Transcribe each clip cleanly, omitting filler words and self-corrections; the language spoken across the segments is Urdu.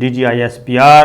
DG ISPR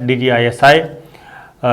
DG ISI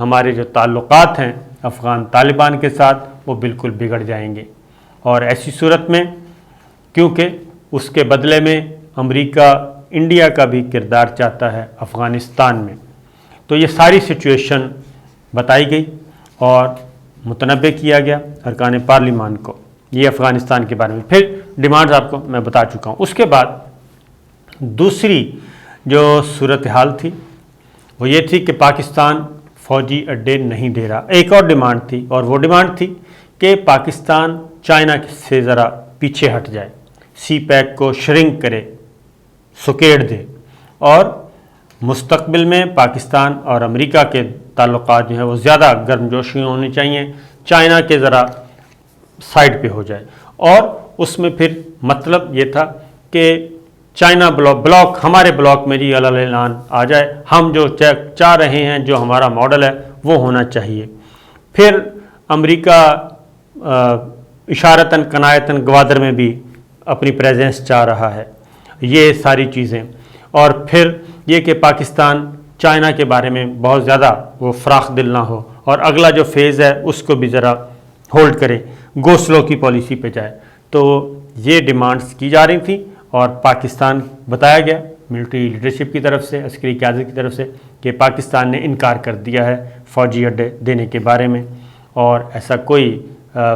ہمارے جو تعلقات ہیں افغان طالبان کے ساتھ وہ بالکل بگڑ جائیں گے، اور ایسی صورت میں کیونکہ اس کے بدلے میں امریکہ انڈیا کا بھی کردار چاہتا ہے افغانستان میں، تو یہ ساری سچویشن بتائی گئی اور متنبع کیا گیا ارکان پارلیمان کو، یہ افغانستان کے بارے میں۔ پھر ڈیمانڈز آپ کو میں بتا چکا ہوں۔ اس کے بعد دوسری جو صورتحال تھی وہ یہ تھی کہ پاکستان فوجی اڈے نہیں دے رہا۔ ایک اور ڈیمانڈ تھی، اور وہ ڈیمانڈ تھی کہ پاکستان چائنا سے ذرا پیچھے ہٹ جائے، سی پیک کو شرنک کرے، سکیڑ دے، اور مستقبل میں پاکستان اور امریکہ کے تعلقات جو ہیں وہ زیادہ گرم جوشی ہونی چاہیے، چائنا کے ذرا سائڈ پہ ہو جائے۔ اور اس میں پھر مطلب یہ تھا کہ چائنا بلاک ہمارے بلاک میں جی اعلان آ جائے، ہم جو چاہ رہے ہیں، جو ہمارا ماڈل ہے وہ ہونا چاہیے۔ پھر امریکہ اشارتاً کنایتاً گوادر میں بھی اپنی پریزنس چاہ رہا ہے، یہ ساری چیزیں۔ اور پھر یہ کہ پاکستان چائنا کے بارے میں بہت زیادہ وہ فراخ دل نہ ہو، اور اگلا جو فیز ہے اس کو بھی ذرا ہولڈ کرے، گو سلو کی پالیسی پہ جائے۔ تو یہ ڈیمانڈز کی جا رہی تھیں، اور پاکستان بتایا گیا ملٹری لیڈرشپ کی طرف سے، عسکری قیادت کی طرف سے، کہ پاکستان نے انکار کر دیا ہے فوجی اڈے دینے کے بارے میں، اور ایسا کوئی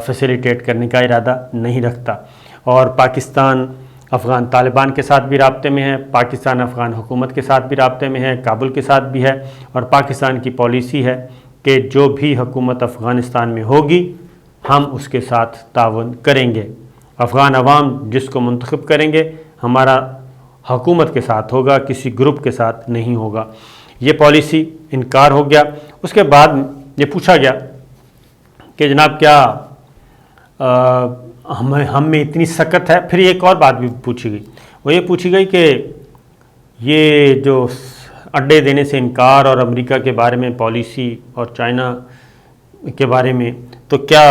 فیسیلیٹیٹ کرنے کا ارادہ نہیں رکھتا۔ اور پاکستان افغان طالبان کے ساتھ بھی رابطے میں ہے، پاکستان افغان حکومت کے ساتھ بھی رابطے میں ہے، کابل کے ساتھ بھی ہے، اور پاکستان کی پالیسی ہے کہ جو بھی حکومت افغانستان میں ہوگی ہم اس کے ساتھ تعاون کریں گے، افغان عوام جس کو منتخب کریں گے ہمارا حکومت کے ساتھ ہوگا، کسی گروپ کے ساتھ نہیں ہوگا۔ یہ پالیسی انکار ہو گیا۔ اس کے بعد یہ پوچھا گیا کہ جناب کیا ہم میں اتنی سکت ہے؟ پھر ایک اور بات بھی پوچھی گئی، وہ یہ پوچھی گئی کہ یہ جو اڈے دینے سے انکار اور امریکہ کے بارے میں پالیسی اور چائنا کے بارے میں، تو کیا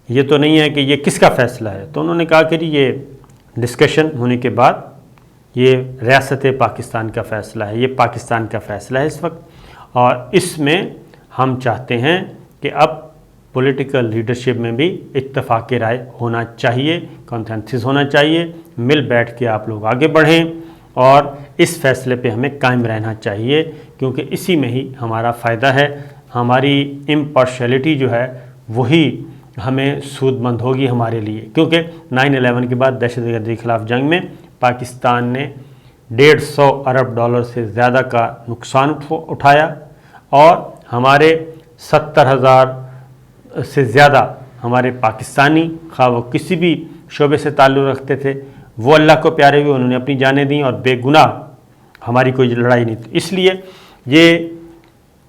یہ تو نہیں ہے کہ یہ کس کا فیصلہ ہے؟ تو انہوں نے کہا کہ یہ ڈسکشن ہونے کے بعد یہ ریاست پاکستان کا فیصلہ ہے، یہ پاکستان کا فیصلہ ہے اس وقت، اور اس میں ہم چاہتے ہیں کہ اب پولیٹیکل لیڈرشپ میں بھی اتفاق رائے ہونا چاہیے، کنسنسس ہونا چاہیے، مل بیٹھ کے آپ لوگ آگے بڑھیں، اور اس فیصلے پہ ہمیں قائم رہنا چاہیے، کیونکہ اسی میں ہی ہمارا فائدہ ہے۔ ہماری امپارشیلٹی جو ہے وہی ہمیں سود مند ہوگی ہمارے لیے، کیونکہ 9/11 کے بعد دہشت گردی کے خلاف جنگ میں پاکستان نے $150 ارب سے زیادہ کا نقصان اٹھایا، اور ہمارے 70,000 سے زیادہ ہمارے پاکستانی، خواہ وہ کسی بھی شعبے سے تعلق رکھتے تھے، وہ اللہ کو پیارے ہوئے، انہوں نے اپنی جانیں دیں، اور بے گناہ ہماری کوئی لڑائی نہیں تھی۔ اس لیے یہ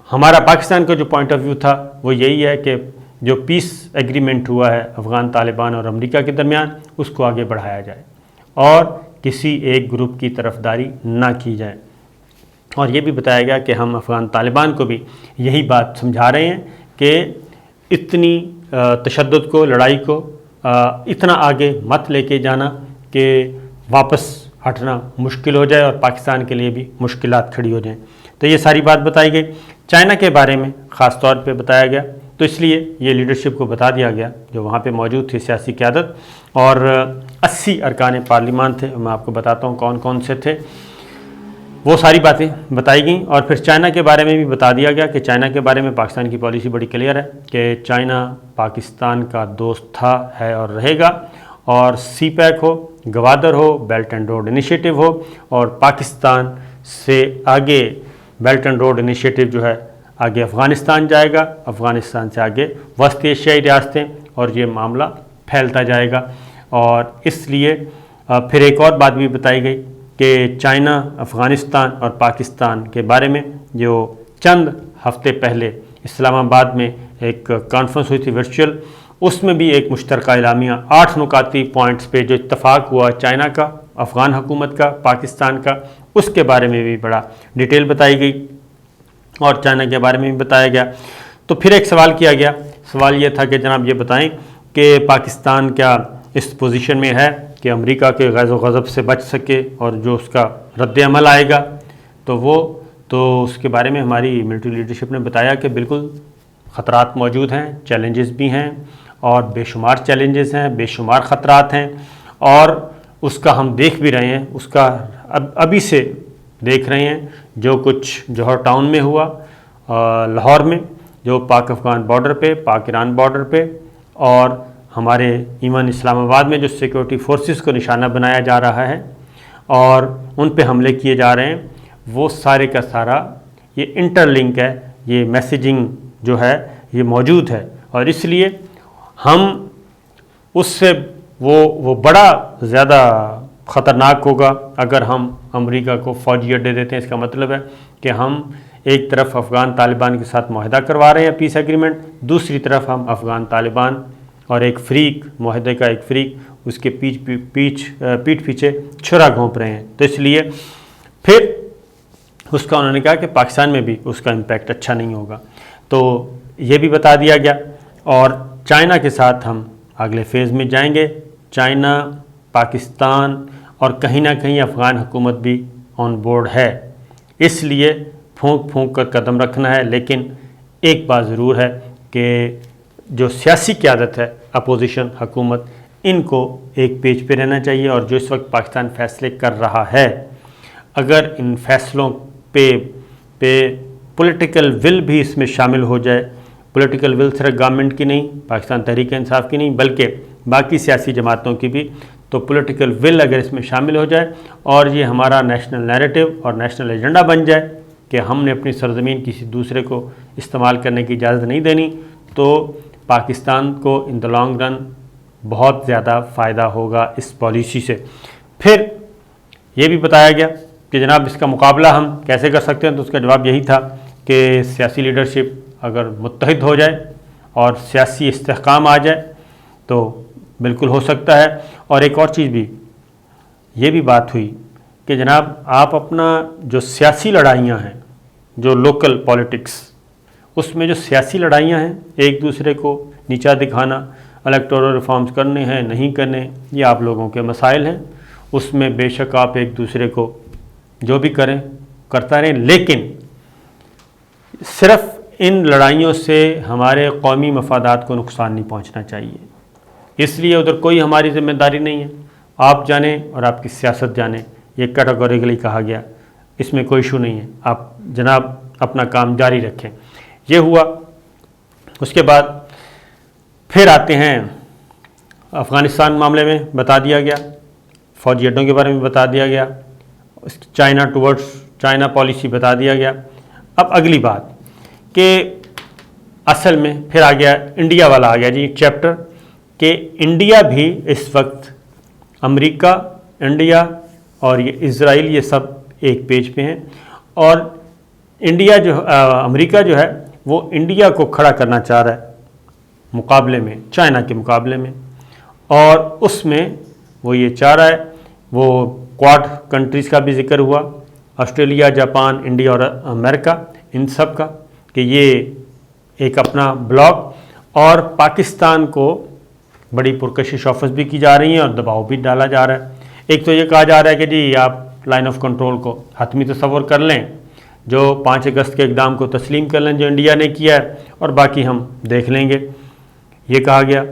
ہمارا پاکستان کا جو پوائنٹ آف ویو تھا وہ یہی ہے کہ جو پیس ایگریمنٹ ہوا ہے افغان طالبان اور امریکہ کے درمیان، اس کو آگے بڑھایا جائے، اور کسی ایک گروپ کی طرفداری نہ کی جائے۔ اور یہ بھی بتایا گیا کہ ہم افغان طالبان کو بھی یہی بات سمجھا رہے ہیں کہ اتنی تشدد کو، لڑائی کو اتنا آگے مت لے کے جانا کہ واپس ہٹنا مشکل ہو جائے اور پاکستان کے لیے بھی مشکلات کھڑی ہو جائیں۔ تو یہ ساری بات بتائی گئی۔ چائنا کے بارے میں خاص طور پہ بتایا گیا، تو اس لیے یہ لیڈرشپ کو بتا دیا گیا جو وہاں پہ موجود تھی سیاسی قیادت، اور 80 ارکان پارلیمان تھے، میں آپ کو بتاتا ہوں کون کون سے تھے، وہ ساری باتیں بتائی گئیں۔ اور پھر چائنا کے بارے میں بھی بتا دیا گیا کہ چائنا کے بارے میں پاکستان کی پالیسی بڑی کلیئر ہے کہ چائنا پاکستان کا دوست تھا، ہے اور رہے گا، اور سی پیک ہو، گوادر ہو، بیلٹ اینڈ روڈ انیشیٹو ہو، اور پاکستان سے آگے بیلٹ اینڈ روڈ انیشیٹو جو ہے آگے افغانستان جائے گا، افغانستان سے آگے وسط ایشیائی ریاستیں، اور یہ معاملہ پھیلتا جائے گا۔ اور اس لیے پھر ایک اور بات بھی بتائی گئی کہ چائنا، افغانستان اور پاکستان کے بارے میں جو چند ہفتے پہلے اسلام آباد میں ایک کانفرنس ہوئی تھی ورچوئل، اس میں بھی ایک مشترکہ اعلامیہ 8 نکاتی پوائنٹس پہ جو اتفاق ہوا چائنا کا، افغان حکومت کا، پاکستان کا، اس کے بارے میں بھی بڑا ڈیٹیل بتائی گئی، اور چائنا کے بارے میں بھی بتایا گیا۔ تو پھر ایک سوال کیا گیا، سوال یہ تھا کہ جناب یہ بتائیں کہ پاکستان کیا اس پوزیشن میں ہے کہ امریکہ کے غیظ و غضب سے بچ سکے اور جو اس کا رد عمل آئے گا تو اس کے بارے میں ہماری ملٹری لیڈرشپ نے بتایا کہ بالکل خطرات موجود ہیں، چیلنجز بھی ہیں اور بے شمار چیلنجز ہیں، بے شمار خطرات ہیں، اور اس کا ہم دیکھ بھی رہے ہیں، اس کا ابھی سے دیکھ رہے ہیں جو کچھ جوہر ٹاؤن میں ہوا، لاہور میں، جو پاک افغان بارڈر پہ، پاک ایران بارڈر پہ، اور ہمارے ایون اسلام آباد میں جو سیکورٹی فورسز کو نشانہ بنایا جا رہا ہے اور ان پہ حملے کیے جا رہے ہیں، وہ سارے کا سارا یہ انٹر لنک ہے، یہ میسیجنگ جو ہے یہ موجود ہے، اور اس لیے ہم اس سے وہ بڑا زیادہ خطرناک ہوگا اگر ہم امریکہ کو فوجی اڈے دیتے ہیں۔ اس کا مطلب ہے کہ ہم ایک طرف افغان طالبان کے ساتھ معاہدہ کروا رہے ہیں، پیس ایگریمنٹ، دوسری طرف ہم افغان طالبان اور ایک فریق، معاہدے کا ایک فریق، اس کے پیٹھ پیچھے چھرا گھونپ رہے ہیں۔ تو اس لیے پھر اس کا انہوں نے کہا کہ پاکستان میں بھی اس کا امپیکٹ اچھا نہیں ہوگا، تو یہ بھی بتا دیا گیا۔ اور چائنا کے ساتھ ہم اگلے فیز میں جائیں گے، چائنا، پاکستان اور کہیں نہ کہیں افغان حکومت بھی آن بورڈ ہے، اس لیے پھونک پھونک کر قدم رکھنا ہے۔ لیکن ایک بات ضرور ہے کہ جو سیاسی قیادت ہے، اپوزیشن، حکومت، ان کو ایک پیج پہ رہنا چاہیے، اور جو اس وقت پاکستان فیصلے کر رہا ہے، اگر ان فیصلوں پہ پولیٹیکل ول بھی اس میں شامل ہو جائے، پولیٹیکل ول صرف گورنمنٹ کی نہیں، پاکستان تحریک انصاف کی نہیں، بلکہ باقی سیاسی جماعتوں کی بھی، تو پولیٹیکل ول اگر اس میں شامل ہو جائے اور یہ ہمارا نیشنل نیریٹو اور نیشنل ایجنڈا بن جائے کہ ہم نے اپنی سرزمین کسی دوسرے کو استعمال کرنے کی اجازت نہیں دینی، تو پاکستان کو ان دا لانگ رن بہت زیادہ فائدہ ہوگا اس پالیسی سے۔ پھر یہ بھی بتایا گیا کہ جناب اس کا مقابلہ ہم کیسے کر سکتے ہیں، تو اس کا جواب یہی تھا کہ سیاسی لیڈرشپ اگر متحد ہو جائے اور سیاسی استحکام آ جائے تو بالکل ہو سکتا ہے۔ اور ایک اور چیز بھی، یہ بھی بات ہوئی کہ جناب آپ اپنا جو سیاسی لڑائیاں ہیں، جو لوکل پالیٹکس، اس میں جو سیاسی لڑائیاں ہیں، ایک دوسرے کو نیچا دکھانا، الیکٹورل ریفارمز کرنے ہیں نہیں کرنے، یہ آپ لوگوں کے مسائل ہیں، اس میں بے شک آپ ایک دوسرے کو جو بھی کریں کرتا رہیں، لیکن صرف ان لڑائیوں سے ہمارے قومی مفادات کو نقصان نہیں پہنچنا چاہیے، اس لیے ادھر کوئی ہماری ذمہ داری نہیں ہے، آپ جانیں اور آپ کی سیاست جانیں، یہ کیٹیگوریکلی کہا گیا، اس میں کوئی ایشو نہیں ہے، آپ جناب اپنا کام جاری رکھیں۔ یہ ہوا۔ اس کے بعد پھر آتے ہیں افغانستان معاملے میں بتا دیا گیا، فوجی اڈوں کے بارے میں بتا دیا گیا، چائنا ٹورڈز چائنا پالیسی بتا دیا گیا۔ اب اگلی بات کہ اصل میں پھر آ گیا انڈیا والا، آ گیا جی چیپٹر، کہ انڈیا بھی اس وقت امریکہ، انڈیا اور یہ اسرائیل، یہ سب ایک پیج پہ ہیں، اور انڈیا امریکہ جو ہے وہ انڈیا کو کھڑا کرنا چاہ رہا ہے مقابلے میں، چائنا کے مقابلے میں، اور اس میں وہ یہ چاہ رہا ہے، وہ کواد کنٹریز کا بھی ذکر ہوا، آسٹریلیا، جاپان، انڈیا اور امریکہ، ان سب کا، کہ یہ ایک اپنا بلاک، اور پاکستان کو بڑی پرکشش آفرز بھی کی جا رہی ہیں اور دباؤ بھی ڈالا جا رہا ہے۔ ایک تو یہ کہا جا رہا ہے کہ جی آپ لائن آف کنٹرول کو حتمی تصور کر لیں، جو 5 اگست کے اقدام کو تسلیم کر لیں جو انڈیا نے کیا ہے، اور باقی ہم دیکھ لیں گے، یہ کہا گیا۔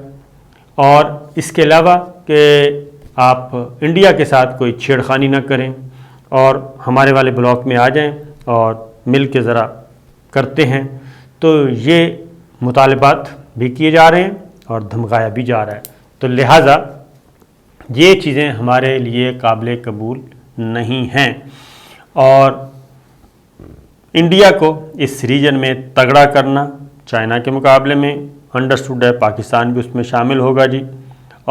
اور اس کے علاوہ کہ آپ انڈیا کے ساتھ کوئی چھیڑ خانی نہ کریں اور ہمارے والے بلاک میں آ جائیں اور مل کے ذرا کرتے ہیں، تو یہ مطالبات بھی کیے جا رہے ہیں اور دھمکایا بھی جا رہا ہے، تو لہٰذا یہ چیزیں ہمارے لیے قابل قبول نہیں ہیں، اور انڈیا کو اس ریجن میں تگڑا کرنا چائنا کے مقابلے میں انڈرسٹوڈ ہے، پاکستان بھی اس میں شامل ہوگا جی،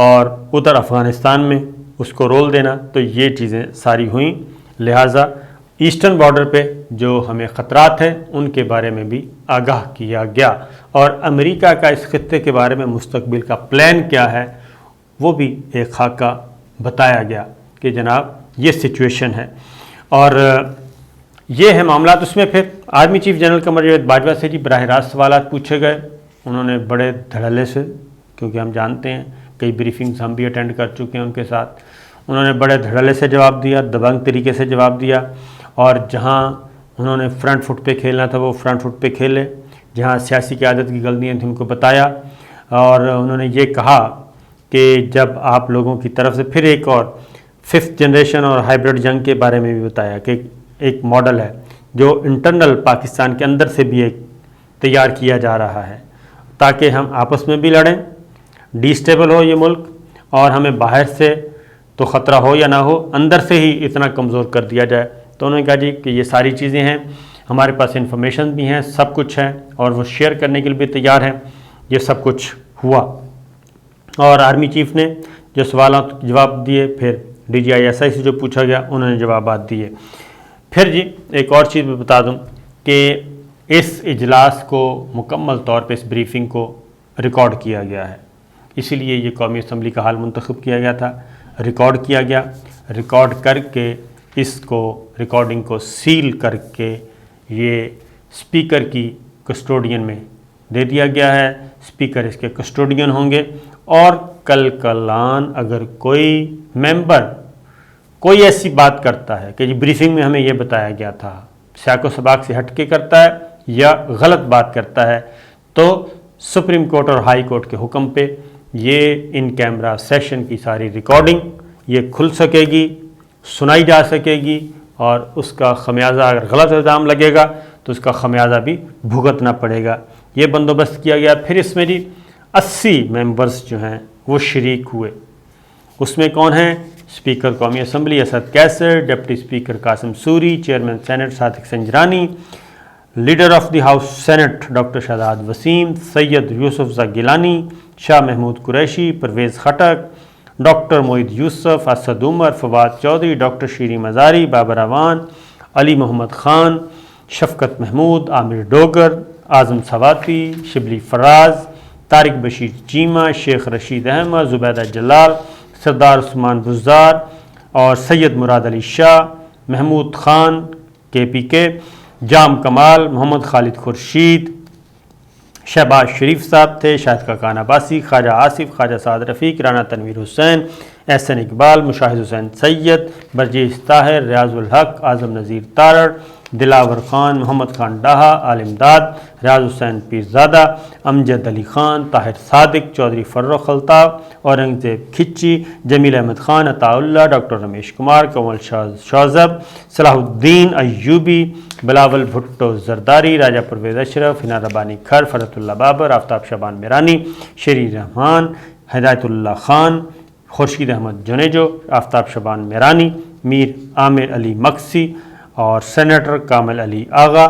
اور ادھر افغانستان میں اس کو رول دینا، تو یہ چیزیں ساری ہوئیں، لہٰذا ایسٹرن بارڈر پہ جو ہمیں خطرات ہیں ان کے بارے میں بھی آگاہ کیا گیا، اور امریکہ کا اس خطے کے بارے میں مستقبل کا پلان کیا ہے وہ بھی ایک خاکہ بتایا گیا کہ جناب یہ سچویشن ہے۔ اور یہ ہے معاملات۔ اس میں پھر army chief general Qamar Javed Bajwa سے جی براہ راست سوالات پوچھے گئے، انہوں نے بڑے دھڑلے سے، کیونکہ ہم جانتے ہیں کئی بریفنگز ہم بھی اٹینڈ کر چکے ہیں ان کے ساتھ، انہوں نے بڑے دھڑلے سے جواب دیا، دبنگ طریقے سے جواب دیا، اور جہاں انہوں نے فرنٹ فٹ پہ کھیلنا تھا وہ فرنٹ فٹ پہ کھیلے، جہاں سیاسی قیادت کی غلطیاں تھیں ان کو بتایا، اور انہوں نے یہ کہا کہ جب آپ لوگوں کی طرف سے پھر ایک اور 5th جنریشن اور ہائیبرڈ جنگ کے بارے میں بھی بتایا کہ ایک ماڈل ہے جو انٹرنل پاکستان کے اندر سے بھی ایک تیار کیا جا رہا ہے تاکہ ہم آپس میں بھی لڑیں، ڈی اسٹیبل ہو یہ ملک، اور ہمیں باہر سے تو خطرہ ہو یا نہ ہو اندر سے ہی اتنا کمزور کر دیا جائے۔ تو انہوں نے کہا جی کہ یہ ساری چیزیں ہیں، ہمارے پاس انفارمیشن بھی ہیں، سب کچھ ہے، اور وہ شیئر کرنے کے لیے بھی تیار ہیں۔ یہ سب کچھ ہوا، اور آرمی چیف نے جو سوالات جواب دیے، پھر DGI/SI سے جو پوچھا گیا انہوں نے جوابات دیے۔ پھر جی ایک اور چیز میں بتا دوں کہ اس اجلاس کو مکمل طور پہ اس بریفنگ کو ریکارڈ کیا گیا ہے، اسی لیے یہ قومی اسمبلی کا حال منتخب کیا گیا تھا، ریکارڈ کیا گیا، ریکارڈ کر کے اس کو ریکارڈنگ کو سیل کر کے یہ اسپیکر کی کسٹوڈین میں دے دیا گیا ہے، اسپیکر اس کے کسٹوڈین ہوں گے، اور کل کلان اگر کوئی ممبر کوئی ایسی بات کرتا ہے کہ جی بریفنگ میں ہمیں یہ بتایا گیا تھا، سیاق و سباق سے ہٹ کے کرتا ہے یا غلط بات کرتا ہے، تو سپریم کورٹ اور ہائی کورٹ کے حکم پہ یہ ان کیمرہ سیشن کی ساری ریکارڈنگ یہ کھل سکے گی، سنائی جا سکے گی، اور اس کا خمیازہ اگر غلط الزام لگے گا تو اس کا خمیازہ بھی بھگتنا پڑے گا۔ یہ بندوبست کیا گیا۔ پھر اس میں جی 80 ممبرز جو ہیں وہ شریک ہوئے، اس میں کون ہیں؟ اسپیکر قومی assembly Asad Qaiser, deputy speaker Qasim Suri, chairman senate Sadiq Sanjrani, leader of the house senate doctor Shahzad Waseem, Syed Yousafzai Gilani, Shah Mahmood Qureshi, Pervez Khattak, doctor Moeed Yusuf, Asad Umar, Fawad Chaudhry, doctor Shireen Mazari, Babar Awan, علی محمد خان، شفقت محمود، عامر ڈوگر، اعظم سواتی، شبلی فراز، طارق بشیر چیمہ، شیخ رشید احمد، زبیدہ جلال، سردار عثمان بزار، اور سید مراد علی شاہ، محمود خان KPK، جام کمال، محمد خالد خورشید، شہباز شریف صاحب تھے، شاہد کاکان عباسی، خواجہ آصف، خواجہ سعد رفیق، رانا تنویر حسین، احسن اقبال، مشاہد حسین سید، برجیس طاہر، ریاض الحق، اعظم نذیر تارڑ، دلاور خان، محمد خان ڈاہا، عالم داد، ریاض حسین پیرزادہ، امجد علی خان، طاہر صادق، چودھری فرخ الطاف، اورنگزیب کھچی، جمیل احمد خان، عطا اللہ، ڈاکٹر رمیش کمار، کنول شوذب، صلاح الدین ایوبی، بلاول بھٹو زرداری، راجہ پرویز اشرف، ہنا ربانی کھر، فرحت اللہ بابر، آفتاب شعبان میرانی، شیری رحمان، ہدایت اللہ خان، خورشید احمد جنیجو، آفتاب شعبان میرانی، میر عامر علی مکسی، اور سینیٹر کامل علی آغا،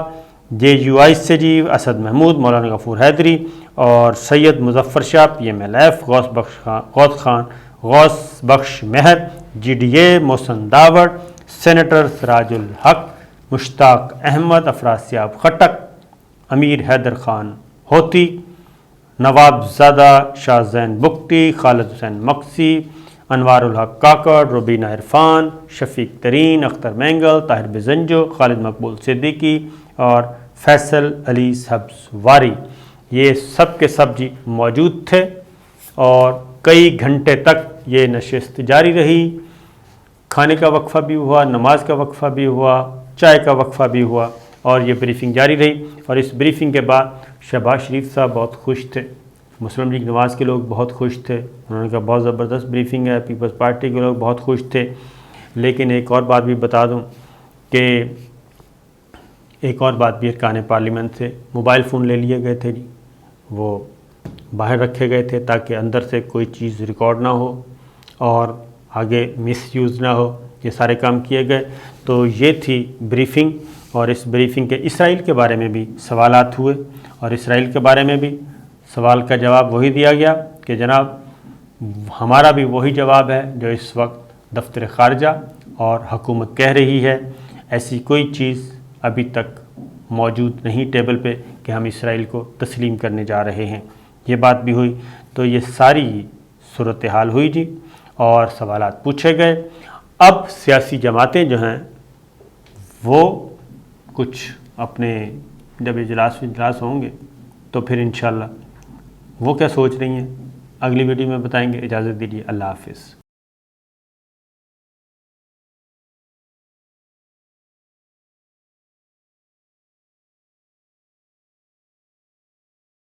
JUI سے جی اسد محمود، مولانا غفور حیدری، اور سید مظفر شاہ PMLF، غوث بخش مہر، GDA، محسن داوڑ، سینیٹر سراج الحق، مشتاق احمد، افراسیاب خٹک، امیر حیدر خان ہوتی، نواب زادہ شاہ زین بگٹی، خالد حسین مکسی، انوار الحق کاکڑ، روبینہ عرفان، شفیق ترین، اختر مینگل، طاہر بزنجو، خالد مقبول صدیقی، اور فیصل علی سبزواری، یہ سب کے سب جی موجود تھے، اور کئی گھنٹے تک یہ نشست جاری رہی، کھانے کا وقفہ بھی ہوا، نماز کا وقفہ بھی ہوا، چائے کا وقفہ بھی ہوا، اور یہ بریفنگ جاری رہی۔ اور اس بریفنگ کے بعد شہباز شریف صاحب بہت خوش تھے، مسلم لیگ نواز کے لوگ بہت خوش تھے، انہوں نے کہا بہت زبردست بریفنگ ہے، پیپلز پارٹی کے لوگ بہت خوش تھے۔ لیکن ایک اور بات بھی بتا دوں کہ ایک اور بات بھی ارکان پارلیمنٹ سے موبائل فون لے لیے گئے تھے جی، وہ باہر رکھے گئے تھے تاکہ اندر سے کوئی چیز ریکارڈ نہ ہو اور آگے مس یوز نہ ہو، یہ سارے کام کیے گئے۔ تو یہ تھی بریفنگ، اور اس بریفنگ کے اسرائیل کے بارے میں بھی سوالات ہوئے، اور اسرائیل کے بارے میں بھی سوال کا جواب وہی دیا گیا کہ جناب ہمارا بھی وہی جواب ہے جو اس وقت دفتر خارجہ اور حکومت کہہ رہی ہے، ایسی کوئی چیز ابھی تک موجود نہیں ٹیبل پہ کہ ہم اسرائیل کو تسلیم کرنے جا رہے ہیں، یہ بات بھی ہوئی۔ تو یہ ساری صورتحال ہوئی جی، اور سوالات پوچھے گئے۔ اب سیاسی جماعتیں جو ہیں وہ کچھ اپنے جب اجلاس ہوں گے تو پھر انشاءاللہ وہ کیا سوچ رہی ہیں اگلی ویڈیو میں بتائیں گے۔ اجازت دیجیے، اللہ حافظ۔